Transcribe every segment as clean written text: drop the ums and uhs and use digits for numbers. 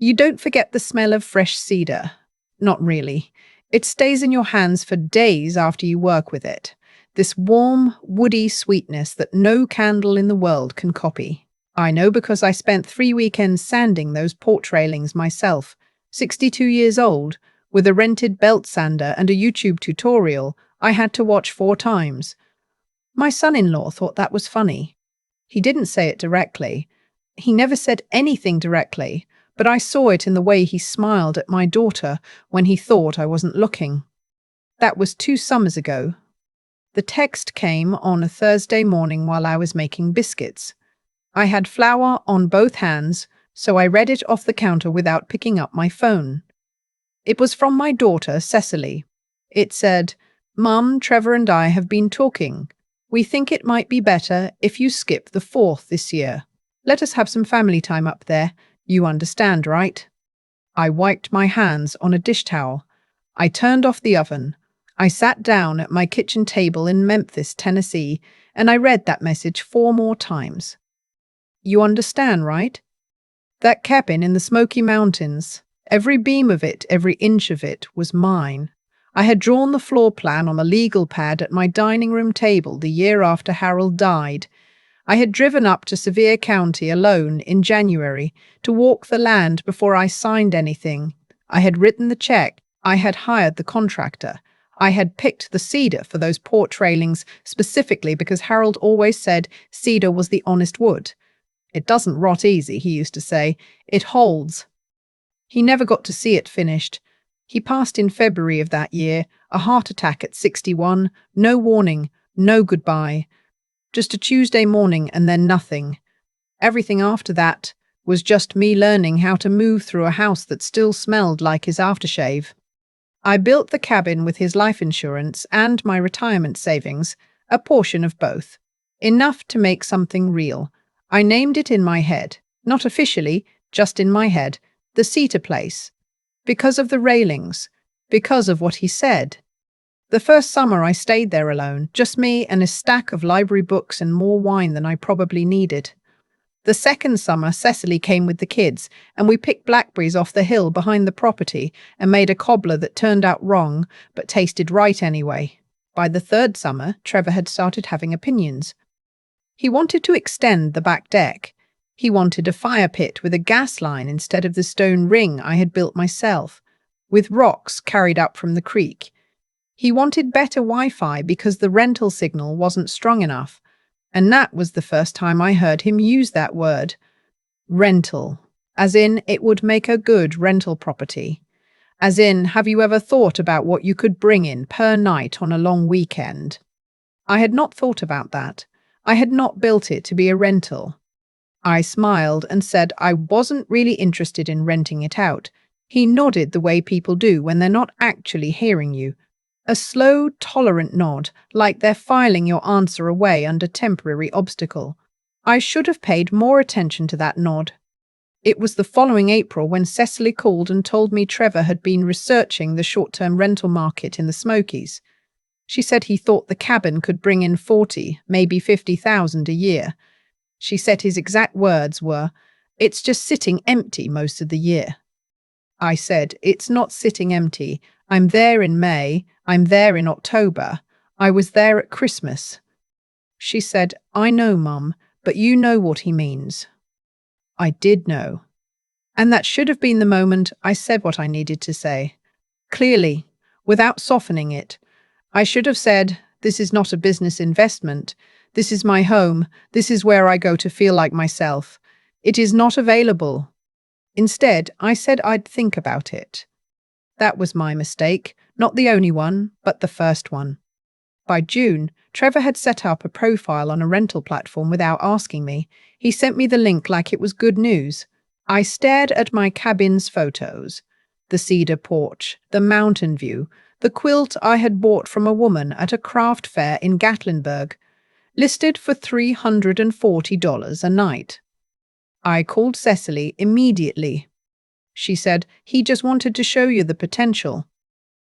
You don't forget the smell of fresh cedar. Not really. It stays in your hands for days after you work with it. This warm, woody sweetness that no candle in the world can copy. I know because I spent 3 weekends sanding those porch railings myself. 62 years old, with a rented belt sander and a YouTube tutorial I had to watch 4 times. My son-in-law thought that was funny. He didn't say it directly. He never said anything directly, but I saw it in the way he smiled at my daughter when he thought I wasn't looking. That was 2 summers ago. The text came on a Thursday morning while I was making biscuits. I had flour on both hands, so I read it off the counter without picking up my phone. It was from my daughter, Cecily. It said, "Mum, Trevor and I have been talking. We think it might be better if you skip the 4th this year. Let us have some family time up there. You understand, right?" I wiped my hands on a dish towel. I turned off the oven. I sat down at my kitchen table in Memphis, Tennessee, and I read that message 4 more times. You understand, right? That cabin in the Smoky Mountains, every beam of it, every inch of it, was mine. I had drawn the floor plan on a legal pad at my dining room table the year after Harold died. I had driven up to Sevier County alone in January to walk the land before I signed anything. I had written the check. I had hired the contractor. I had picked the cedar for those porch railings specifically because Harold always said cedar was the honest wood. It doesn't rot easy, he used to say. It holds. He never got to see it finished. He passed in February of that year, a heart attack at 61, no warning, no goodbye. Just a Tuesday morning and then nothing. Everything after that was just me learning how to move through a house that still smelled like his aftershave. I built the cabin with his life insurance and my retirement savings, a portion of both. Enough to make something real. I named it in my head, not officially, just in my head, the Cedar Place. Because of the railings, because of what he said. The first summer I stayed there alone, just me and a stack of library books and more wine than I probably needed. The second summer, Cecily came with the kids, and we picked blackberries off the hill behind the property and made a cobbler that turned out wrong, but tasted right anyway. By the third summer, Trevor had started having opinions. He wanted to extend the back deck. He wanted a fire pit with a gas line instead of the stone ring I had built myself, with rocks carried up from the creek. He wanted better Wi-Fi because the rental signal wasn't strong enough. And that was the first time I heard him use that word. Rental. As in, it would make a good rental property. As in, have you ever thought about what you could bring in per night on a long weekend? I had not thought about that. I had not built it to be a rental. I smiled and said I wasn't really interested in renting it out. He nodded the way people do when they're not actually hearing you. A slow, tolerant nod, like they're filing your answer away under temporary obstacle. I should have paid more attention to that nod. It was the following April when Cecily called and told me Trevor had been researching the short-term rental market in the Smokies. She said he thought the cabin could bring in 40, maybe 50,000 a year. She said his exact words were, "It's just sitting empty most of the year." I said, "It's not sitting empty. I'm there in May. I'm there in October. I was there at Christmas." She said, "I know, Mum, but you know what he means." I did know. And that should have been the moment I said what I needed to say. Clearly, without softening it. I should have said, "This is not a business investment. This is my home. This is where I go to feel like myself. It is not available." Instead, I said I'd think about it. That was my mistake, not the only one, but the first one. By June, Trevor had set up a profile on a rental platform without asking me. He sent me the link like it was good news. I stared at my cabin's photos. The cedar porch, the mountain view, the quilt I had bought from a woman at a craft fair in Gatlinburg, listed for $340 a night. I called Cecily immediately. She said, "He just wanted to show you the potential."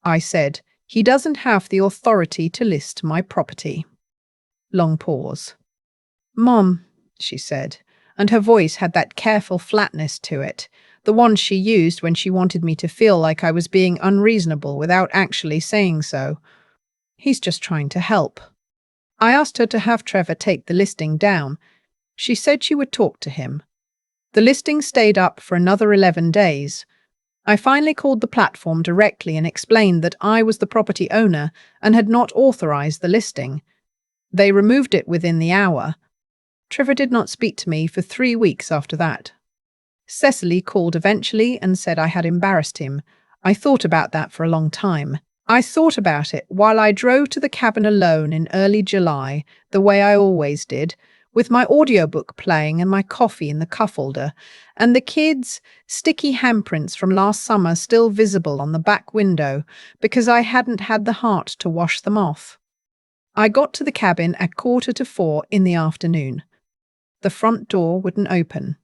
I said, "He doesn't have the authority to list my property." Long pause. "Mom," she said, and her voice had that careful flatness to it, the one she used when she wanted me to feel like I was being unreasonable without actually saying so. He's just trying to help. I asked her to have Trevor take the listing down. She said she would talk to him. The listing stayed up for another 11 days. I finally called the platform directly and explained that I was the property owner and had not authorized the listing. They removed it within the hour. Trevor did not speak to me for 3 weeks after that. Cecily called eventually and said I had embarrassed him. I thought about that for a long time. I thought about it while I drove to the cabin alone in early July, the way I always did, with my audiobook playing and my coffee in the cup holder, and the kids' sticky handprints from last summer still visible on the back window because I hadn't had the heart to wash them off. I got to the cabin at 3:45 in the afternoon. The front door wouldn't open.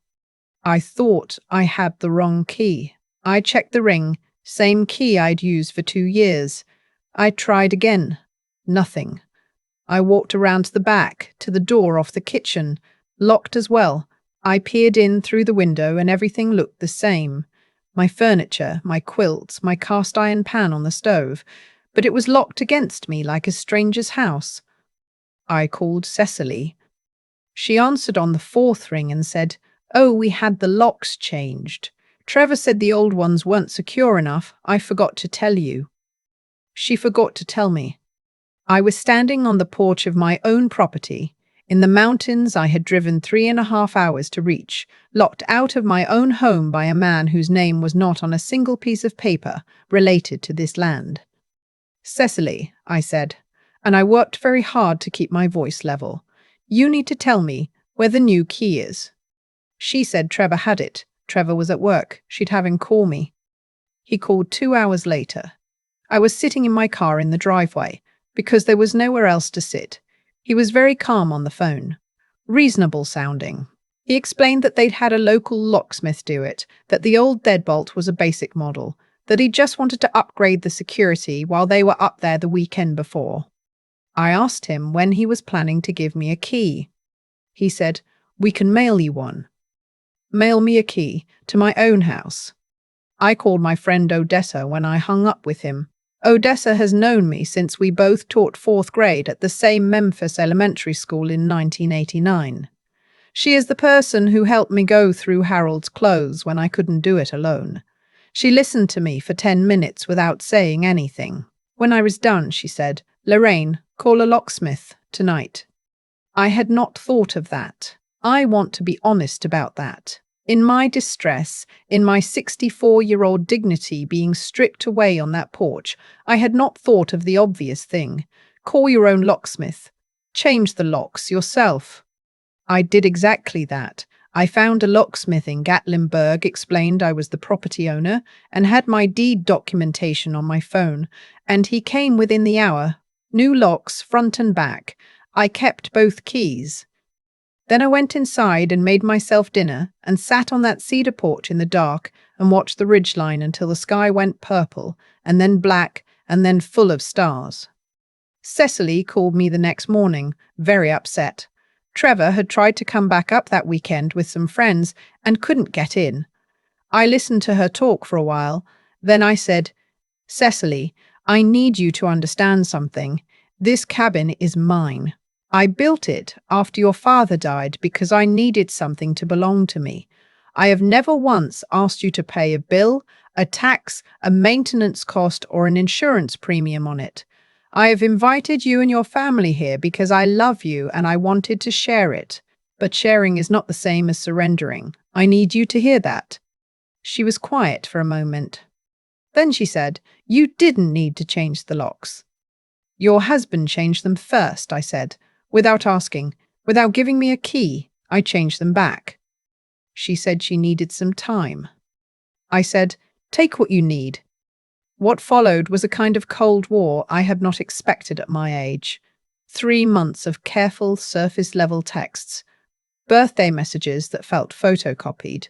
I thought I had the wrong key. I checked the ring, same key I'd used for 2 years. I tried again. Nothing. I walked around to the back, to the door off the kitchen, locked as well. I peered in through the window and everything looked the same. My furniture, my quilts, my cast iron pan on the stove, but it was locked against me like a stranger's house. I called Cecily. She answered on the 4th ring and said, "Oh, we had the locks changed. Trevor said the old ones weren't secure enough. I forgot to tell you." She forgot to tell me. I was standing on the porch of my own property, in the mountains I had driven 3.5 hours to reach, locked out of my own home by a man whose name was not on a single piece of paper related to this land. "Cecily," I said, and I worked very hard to keep my voice level, "you need to tell me where the new key is." She said Trevor had it. Trevor was at work. She'd have him call me. He called 2 hours later. I was sitting in my car in the driveway, because there was nowhere else to sit. He was very calm on the phone. Reasonable sounding. He explained that they'd had a local locksmith do it, that the old deadbolt was a basic model, that he just wanted to upgrade the security while they were up there the weekend before. I asked him when he was planning to give me a key. He said, "We can mail you one." Mail me a key to my own house. I called my friend Odessa when I hung up with him. Odessa has known me since we both taught 4th grade at the same Memphis elementary school in 1989. She is the person who helped me go through Harold's clothes when I couldn't do it alone. She listened to me for 10 minutes without saying anything. When I was done, she said, "Lorraine, call a locksmith tonight." I had not thought of that. I want to be honest about that. In my distress, in my 64-year-old dignity being stripped away on that porch, I had not thought of the obvious thing. Call your own locksmith. Change the locks yourself. I did exactly that. I found a locksmith in Gatlinburg, explained I was the property owner, and had my deed documentation on my phone, and he came within the hour. New locks, front and back. I kept both keys. Then I went inside and made myself dinner and sat on that cedar porch in the dark and watched the ridgeline until the sky went purple and then black and then full of stars. Cecily called me the next morning, very upset. Trevor had tried to come back up that weekend with some friends and couldn't get in. I listened to her talk for a while. Then I said, "Cecily, I need you to understand something. This cabin is mine. I built it after your father died because I needed something to belong to me. I have never once asked you to pay a bill, a tax, a maintenance cost, or an insurance premium on it. I have invited you and your family here because I love you and I wanted to share it. But sharing is not the same as surrendering. I need you to hear that." She was quiet for a moment. Then she said, "You didn't need to change the locks." "Your husband changed them first," I said. Without asking, without giving me a key, I changed them back. She said she needed some time. I said, "Take what you need." What followed was a kind of Cold War I had not expected at my age. 3 months of careful surface-level texts, birthday messages that felt photocopied,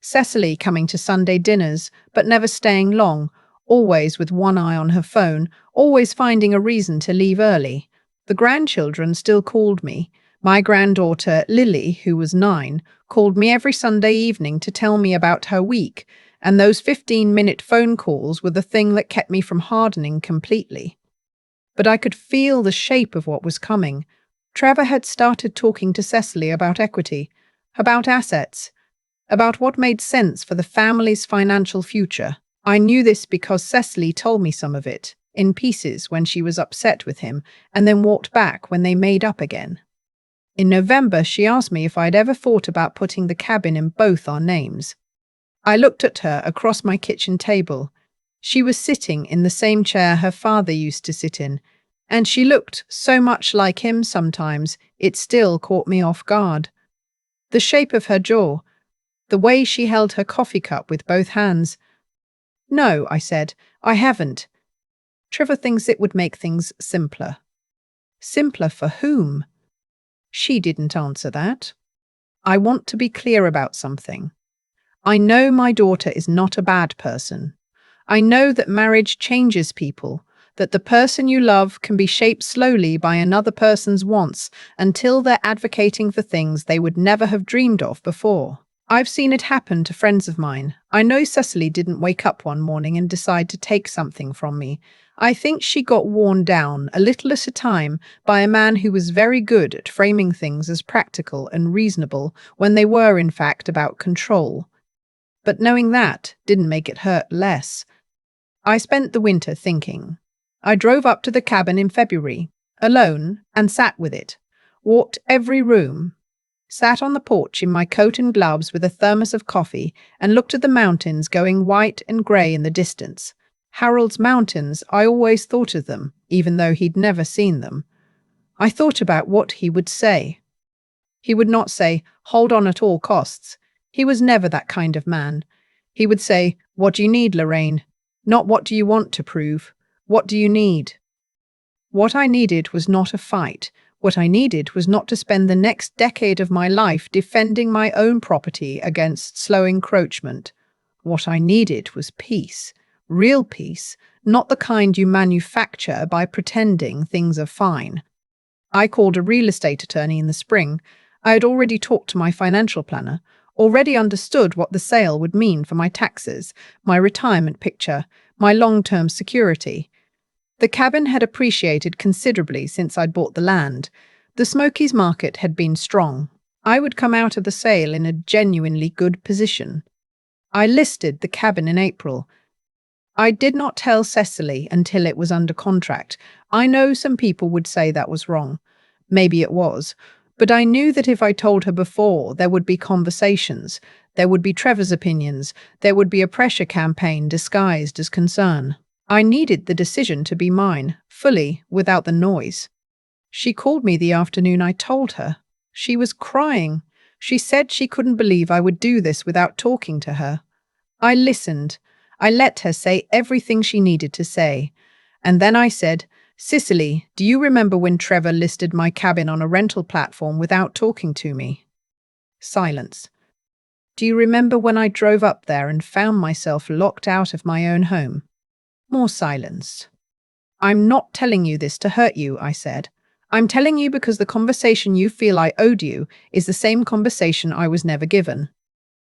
Cecily coming to Sunday dinners but never staying long, always with one eye on her phone, always finding a reason to leave early. The grandchildren still called me. My granddaughter, Lily, who was 9, called me every Sunday evening to tell me about her week, and those 15-minute phone calls were the thing that kept me from hardening completely. But I could feel the shape of what was coming. Trevor had started talking to Cecily about equity, about assets, about what made sense for the family's financial future. I knew this because Cecily told me some of it, in pieces when she was upset with him, and then walked back when they made up again. In November, she asked me if I'd ever thought about putting the cabin in both our names. I looked at her across my kitchen table. She was sitting in the same chair her father used to sit in, and she looked so much like him sometimes, it still caught me off guard. The shape of her jaw, the way she held her coffee cup with both hands. "No," I said, "I haven't. Trevor thinks it would make things simpler." Simpler for whom? She didn't answer that. I want to be clear about something. I know my daughter is not a bad person. I know that marriage changes people, that the person you love can be shaped slowly by another person's wants until they're advocating for things they would never have dreamed of before. I've seen it happen to friends of mine. I know Cecily didn't wake up one morning and decide to take something from me. I think she got worn down, a little at a time, by a man who was very good at framing things as practical and reasonable when they were, in fact, about control. But knowing that didn't make it hurt less. I spent the winter thinking. I drove up to the cabin in February, alone, and sat with it. Walked every room. Sat on the porch in my coat and gloves with a thermos of coffee and looked at the mountains going white and grey in the distance. Harold's mountains, I always thought of them, even though he'd never seen them. I thought about what he would say. He would not say, "Hold on at all costs." He was never that kind of man. He would say, "What do you need, Lorraine? Not what do you want to prove. What do you need?" What I needed was not a fight. What I needed was not to spend the next decade of my life defending my own property against slow encroachment. What I needed was peace. Real peace, not the kind you manufacture by pretending things are fine. I called a real estate attorney in the spring. I had already talked to my financial planner, already understood what the sale would mean for my taxes, my retirement picture, my long-term security. The cabin had appreciated considerably since I'd bought the land. The Smokies market had been strong. I would come out of the sale in a genuinely good position. I listed the cabin in April. I did not tell Cecily until it was under contract. I know some people would say that was wrong. Maybe it was. But I knew that if I told her before, there would be conversations. There would be Trevor's opinions. There would be a pressure campaign disguised as concern. I needed the decision to be mine, fully, without the noise. She called me the afternoon I told her. She was crying. She said she couldn't believe I would do this without talking to her. I listened. I let her say everything she needed to say. And then I said, "Cecily, do you remember when Trevor listed my cabin on a rental platform without talking to me?" Silence. "Do you remember when I drove up there and found myself locked out of my own home?" More silence. "I'm not telling you this to hurt you," I said. "I'm telling you because the conversation you feel I owed you is the same conversation I was never given."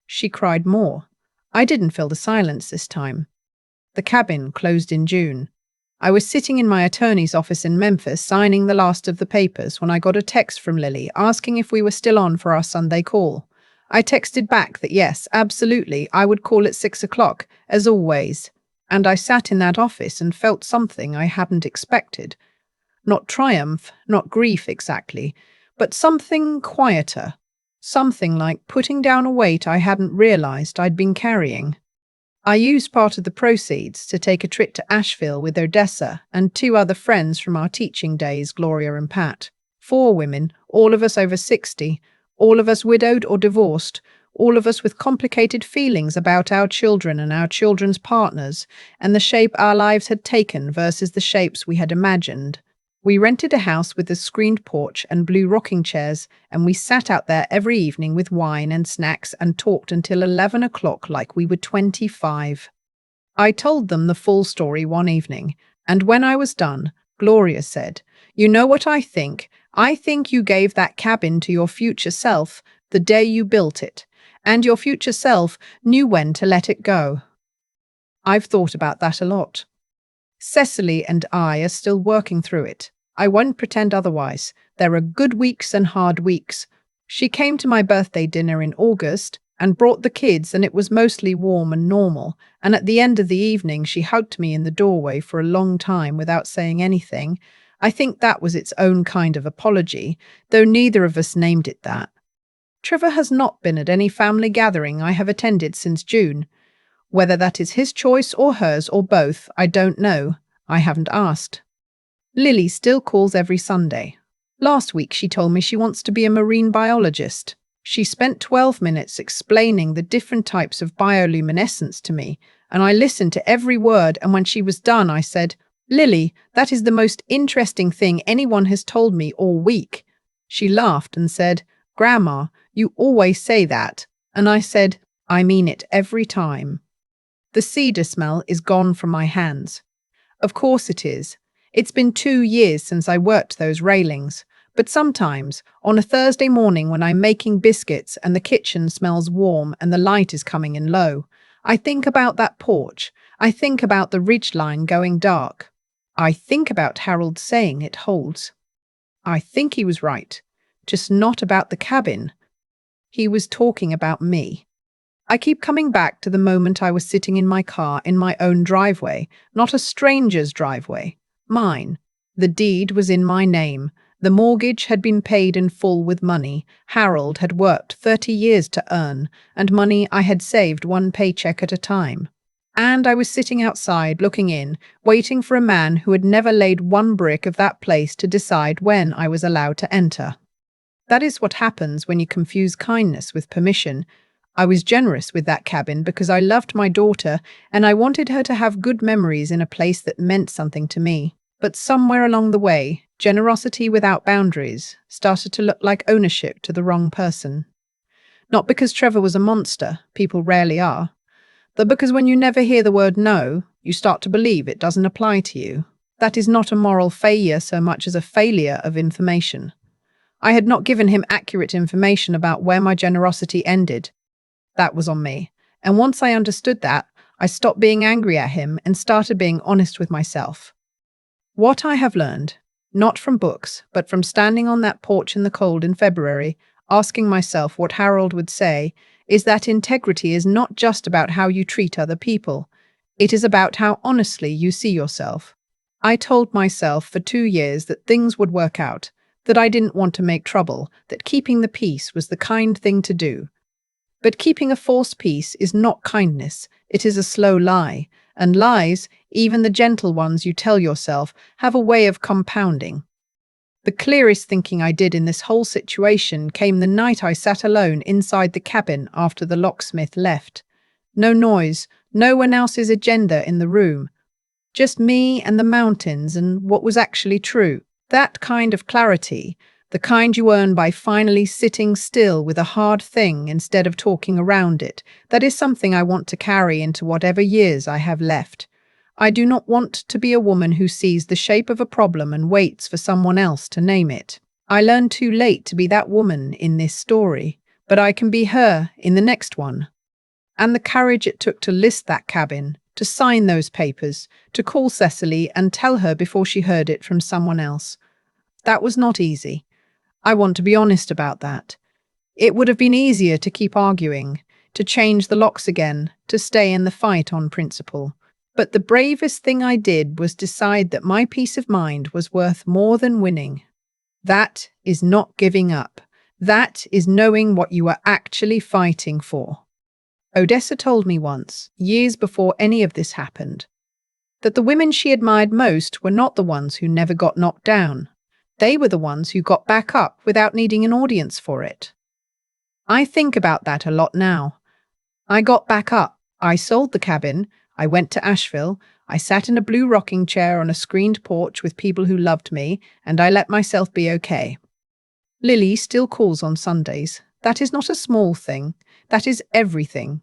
She cried more. I didn't feel the silence this time. The cabin closed in June. I was sitting in my attorney's office in Memphis signing the last of the papers when I got a text from Lily asking if we were still on for our Sunday call. I texted back that yes, absolutely, I would call at 6 o'clock, as always. And I sat in that office and felt something I hadn't expected. Not triumph, not grief exactly, but something quieter. Something like putting down a weight I hadn't realized I'd been carrying. I used part of the proceeds to take a trip to Asheville with Odessa and 2 other friends from our teaching days, Gloria and Pat. 4 women, all of us over 60, all of us widowed or divorced, all of us with complicated feelings about our children and our children's partners, and the shape our lives had taken versus the shapes we had imagined. We rented a house with a screened porch and blue rocking chairs, and we sat out there every evening with wine and snacks and talked until 11 o'clock like we were 25. I told them the full story one evening, and when I was done, Gloria said, "You know what I think? I think you gave that cabin to your future self the day you built it, and your future self knew when to let it go." I've thought about that a lot. Cecily and I are still working through it. I won't pretend otherwise. There are good weeks and hard weeks. She came to my birthday dinner in August and brought the kids, and it was mostly warm and normal. And at the end of the evening, she hugged me in the doorway for a long time without saying anything. I think that was its own kind of apology, though neither of us named it that. Trevor has not been at any family gathering I have attended since June. Whether that is his choice or hers or both, I don't know. I haven't asked. Lily still calls every Sunday. Last week she told me she wants to be a marine biologist. She spent 12 minutes explaining the different types of bioluminescence to me, and I listened to every word, and when she was done I said, "Lily, that is the most interesting thing anyone has told me all week." She laughed and said, "Grandma, you always say that." And I said, "I mean it every time." The cedar smell is gone from my hands. Of course it is. It's been 2 years since I worked those railings, but sometimes, on a Thursday morning when I'm making biscuits and the kitchen smells warm and the light is coming in low, I think about that porch. I think about the ridgeline going dark. I think about Harold saying it holds. I think he was right, just not about the cabin. He was talking about me. I keep coming back to the moment I was sitting in my car in my own driveway, not a stranger's driveway, mine. The deed was in my name. The mortgage had been paid in full with money Harold had worked 30 years to earn, and money I had saved one paycheck at a time. And I was sitting outside looking in, waiting for a man who had never laid one brick of that place to decide when I was allowed to enter. That is what happens when you confuse kindness with permission. I was generous with that cabin because I loved my daughter and I wanted her to have good memories in a place that meant something to me. But somewhere along the way, generosity without boundaries started to look like ownership to the wrong person. Not because Trevor was a monster, people rarely are, but because when you never hear the word no, you start to believe it doesn't apply to you. That is not a moral failure so much as a failure of information. I had not given him accurate information about where my generosity ended. That was on me. And once I understood that, I stopped being angry at him and started being honest with myself. What I have learned, not from books, but from standing on that porch in the cold in February, asking myself what Harold would say, is that integrity is not just about how you treat other people. It is about how honestly you see yourself. I told myself for 2 years that things would work out, that I didn't want to make trouble, that keeping the peace was the kind thing to do. But keeping a false peace is not kindness, it is a slow lie, and lies, even the gentle ones you tell yourself, have a way of compounding. The clearest thinking I did in this whole situation came the night I sat alone inside the cabin after the locksmith left. No noise, no one else's agenda in the room. Just me and the mountains and what was actually true. That kind of clarity, the kind you earn by finally sitting still with a hard thing instead of talking around it, that is something I want to carry into whatever years I have left. I do not want to be a woman who sees the shape of a problem and waits for someone else to name it. I learned too late to be that woman in this story, but I can be her in the next one. And the courage it took to list that cabin, to sign those papers, to call Cecily and tell her before she heard it from someone else. That was not easy. I want to be honest about that. It would have been easier to keep arguing, to change the locks again, to stay in the fight on principle. But the bravest thing I did was decide that my peace of mind was worth more than winning. That is not giving up. That is knowing what you are actually fighting for. Odessa told me once, years before any of this happened, that the women she admired most were not the ones who never got knocked down. They were the ones who got back up without needing an audience for it. I think about that a lot now. I got back up. I sold the cabin. I went to Asheville. I sat in a blue rocking chair on a screened porch with people who loved me, and I let myself be okay. Lily still calls on Sundays. That is not a small thing. That is everything.